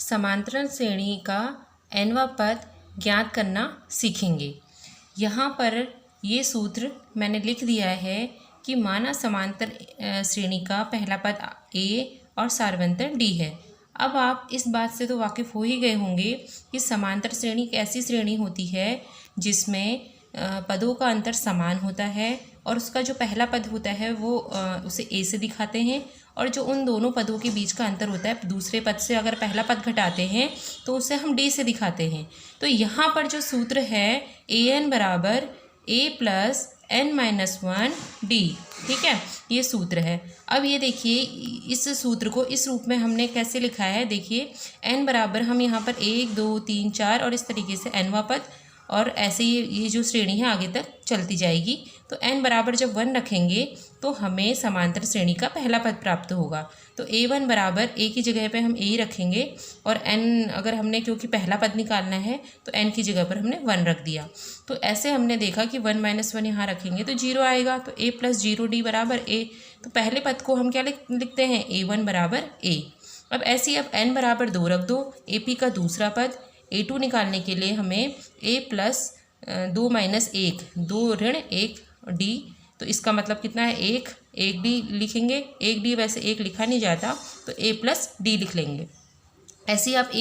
समांतरण श्रेणी का nवां पद ज्ञात करना सीखेंगे। यहाँ पर ये सूत्र मैंने लिख दिया है कि माना समांतर श्रेणी का पहला पद a और सारवंतर d है। अब आप इस बात से तो वाकिफ़ हो ही गए होंगे कि समांतर श्रेणी एक ऐसी श्रेणी होती है जिसमें पदों का अंतर समान होता है और उसका जो पहला पद होता है वो उसे a से दिखाते हैं, और जो उन दोनों पदों के बीच का अंतर होता है दूसरे पद से अगर पहला पद घटाते हैं तो उसे हम d से दिखाते हैं। तो यहाँ पर जो सूत्र है an बराबर a प्लस n-1 d, ठीक है, ये सूत्र है। अब ये देखिए इस सूत्र को इस रूप में हमने कैसे लिखा है, देखिए n बराबर हम यहाँ पर 1 2 3 4 और इस तरीके से nवां पद, और ऐसे ये जो श्रेणी है आगे तक चलती जाएगी। तो n बराबर जब 1 रखेंगे तो हमें समांतर श्रेणी का पहला पद प्राप्त होगा। तो a1 बराबर a की जगह पे हम a रखेंगे, और n अगर हमने क्योंकि पहला पद निकालना है तो n की जगह पर हमने 1 रख दिया। तो ऐसे हमने देखा कि 1 - 1 यहाँ रखेंगे तो 0 आएगा। तो a + 0d बराबर a। तो पहले पद को हम क्या लिखते हैं, a1 बराबर a। अब ऐसे अब n बराबर 2 रख दो, ap का दूसरा पद a2 निकालने के लिए हमें a + 2 - 1 2 ऋण 1 d, तो इसका मतलब कितना है 1 d लिखेंगे। 1 d वैसे 1 लिखा नहीं जाता तो a + d लिख लेंगे। ऐसे ही आप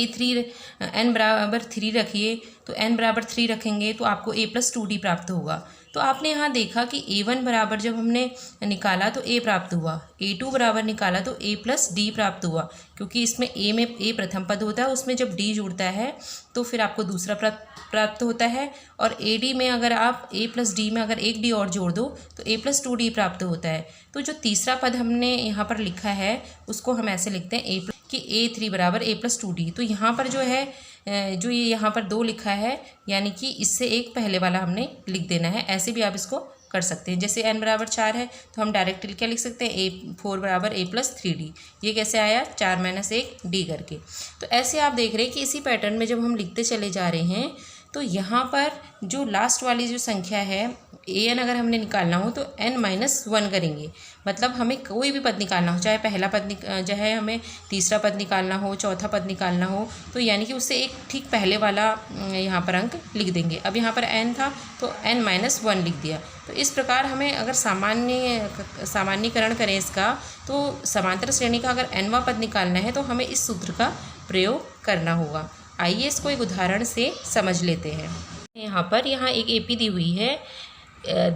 n बराबर 3 रखिए, तो n बराबर 3 रखेंगे तो आपको a + 2d प्राप्त होगा। तो आपने यहाँ देखा कि a1 बराबर जब हमने निकाला तो a प्राप्त हुआ, a2 बराबर निकाला तो a + d प्राप्त हुआ, क्योंकि इसमें a में a प्रथम पद होता है, उसमें जब d जुड़ता है तो फिर आपको दूसरा प्राप्त होता है। और ad में अगर आप a + d में अगर एक d और जोड़ दो तो a + 2d प्राप्त होता है। तो जो तीसरा पद हमने यहाँ पर लिखा है उसको हम ऐसे लिखते हैं कि a3 बराबर a + 2d। तो यहाँ पर जो है जो ये यहाँ पर 2 लिखा है, यानी कि इससे एक पहले वाला हमने लिख देना है। ऐसे भी आप इसको कर सकते हैं। जैसे n बराबर 4 है तो हम डायरेक्टली क्या लिख सकते हैं, a4 बराबर a + 3d। ये कैसे आया, 4 - 1 d करके। तो ऐसे आप देख रहे हैं कि इसी पैटर्न में जब हम लिखते चले जा रहे हैं तो यहाँ पर जो लास्ट वाली जो संख्या है an अगर हमने निकालना हो तो n-1 करेंगे। मतलब हमें कोई भी पद निकालना हो, चाहे पहला पद चाहे हमें तीसरा पद निकालना हो, चौथा पद निकालना हो, तो यानी कि उससे एक ठीक पहले वाला यहाँ पर अंक लिख देंगे। अब यहाँ पर n था तो n-1 लिख दिया। तो इस प्रकार हमें अगर सामान्यीकरण करें इसका, तो समांतर श्रेणी का अगर nवां पद निकालना है तो हमें इस सूत्र का प्रयोग करना होगा। आइए इसको एक उदाहरण से समझ लेते हैं। यहाँ एक AP दी हुई है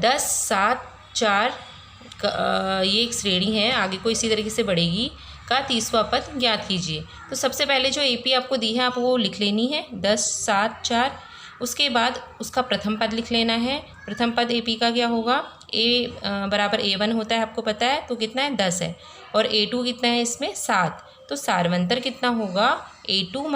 10 7 4 ये एक श्रेणी है, आगे को इसी तरीके से बढ़ेगी, का 30वां पद ज्ञात कीजिए। तो सबसे पहले जो AP आपको दी है आप वो लिख लेनी है 10 7 4। उसके बाद उसका प्रथम पद लिख लेना है। प्रथम पद AP का क्या होगा, a बराबर a1 होता है, आपको पता है, तो कितना है 10 है, और a2 कितना है इसमें 7। तो सारवंतर कितना होगा, a2 -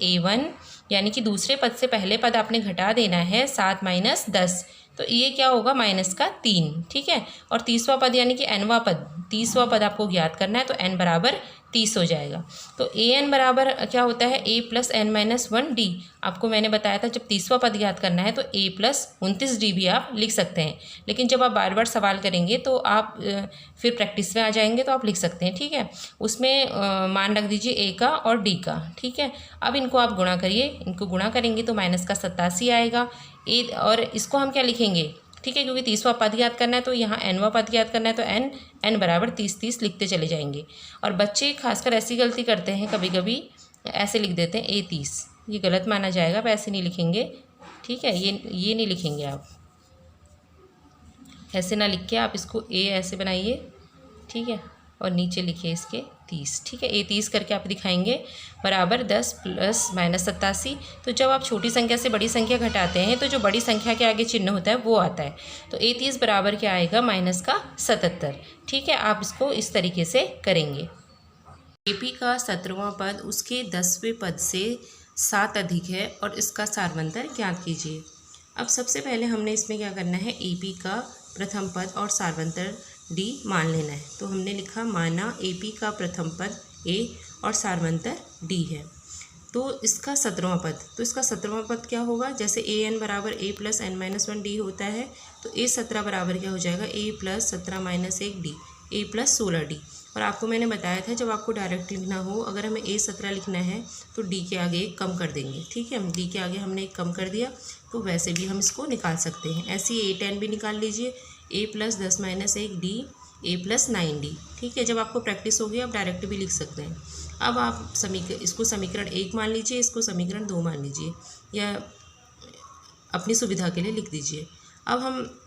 a1, यानी कि दूसरे पद से पहले पद आपने घटा देना है 7 - 10, तो ये क्या होगा -3, ठीक है। और 30वां पद यानी कि nवां पद, 30वां पद आपको ज्ञात करना है, तो n बराबर 30 हो जाएगा। तो an बराबर क्या होता है, a + n-1 d। आपको मैंने बताया था जब 30वां पद ज्ञात करना है तो a + 29d भी आप लिख सकते हैं, लेकिन जब आप बार बार सवाल करेंगे तो आप फिर प्रैक्टिस में आ जाएंगे तो आप लिख सकते हैं, ठीक है। उसमें मान रख दीजिए a का और d का, ठीक है। अब इनको आप गुणा करिए, इनको गुणा करेंगे तो -87 आएगा। और इसको हम क्या लिखेंगे, ठीक है, क्योंकि 30वां पद याद करना है तो यहाँ nवां पद याद करना है, तो n बराबर 30 लिखते चले जाएंगे। और बच्चे खासकर ऐसी गलती करते हैं, कभी कभी ऐसे लिख देते हैं a30, ये गलत माना जाएगा, आप ऐसे नहीं लिखेंगे, ठीक है। ये नहीं लिखेंगे आप, ऐसे ना लिख के आप इसको a ऐसे बनाइए, ठीक है, और नीचे लिखिए इसके 30, ठीक है। a30 करके आप दिखाएंगे बराबर 10 + -87। तो जब आप छोटी संख्या से बड़ी संख्या घटाते हैं तो जो बड़ी संख्या के आगे चिन्ह होता है वो आता है। तो a30 बराबर क्या आएगा, -77, ठीक है। आप इसको इस तरीके से करेंगे। AP का 17वां पद उसके 10वें पद से 7 अधिक है और इसका सारवंतर ज्ञात कीजिए। अब सबसे पहले हमने इसमें क्या करना है, AP का प्रथम पद और सारवंतर d मान लेना है। तो हमने लिखा माना AP का प्रथम पद a और सारवंतर d है, तो इसका 17वां पद, तो इसका 17वां पद क्या होगा, जैसे an बराबर a + n-1 d होता है, तो a17 बराबर क्या हो जाएगा, a + 17 - 1 d, a + 16 d। और आपको मैंने बताया था जब आपको डायरेक्ट लिखना हो, अगर हमें A17 लिखना है तो D के आगे एक कम कर देंगे, ठीक है। हम D के आगे हमने एक कम कर दिया, तो वैसे भी हम इसको निकाल सकते हैं। ऐसे ही A10 भी निकाल लीजिए, A + 10 - 1 D, A + 9D, ठीक है। जब आपको प्रैक्टिस होगी आप डायरेक्ट भी लिख सकते हैं। अब आप इसको समीकरण 1 मान लीजिए, इसको समीकरण 2 मान लीजिए, या अपनी सुविधा के लिए लिख दीजिए। अब हम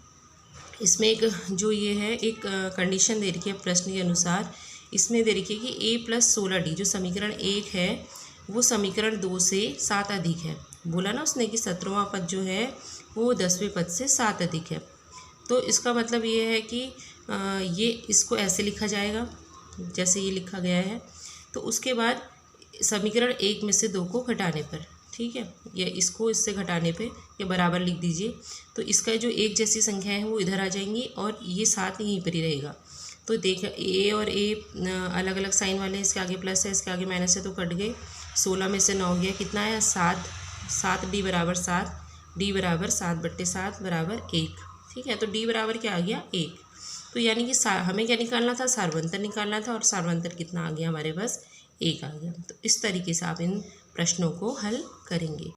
इसमें एक जो ये है एक कंडीशन दे रखी है प्रश्न के अनुसार, इसमें दे रखी है कि A + 16D जो समीकरण 1 है वो समीकरण 2 से 7 अधिक है। बोला ना उसने कि 17वां पद जो है वो 10वें पद से 7 अधिक है। तो इसका मतलब ये है कि ये इसको ऐसे लिखा जाएगा जैसे ये लिखा गया है। तो उसके बाद समीकरण 1 में से 2 को घटाने पर, ठीक है, या इसको इससे घटाने पे या बराबर लिख दीजिए, तो इसका जो एक जैसी संख्या है वो इधर आ जाएंगी और ये 7 यहीं पर ही रहेगा। तो देख A और A अलग अलग साइन वाले हैं, इसके आगे प्लस है इसके आगे माइनस है, तो कट गए। 16 में से 9 गया, कितना है 7, 7D = 7, D = 7/7 = 1, ठीक है। तो D बराबर क्या आ गया 1। तो यानी कि हमें क्या निकालना था, सार्वंतर निकालना था, और सार्वंतर कितना आ गया हमारे पास 1 आ गया। तो इस तरीके से आप इन प्रश्नों को हल करेंगे।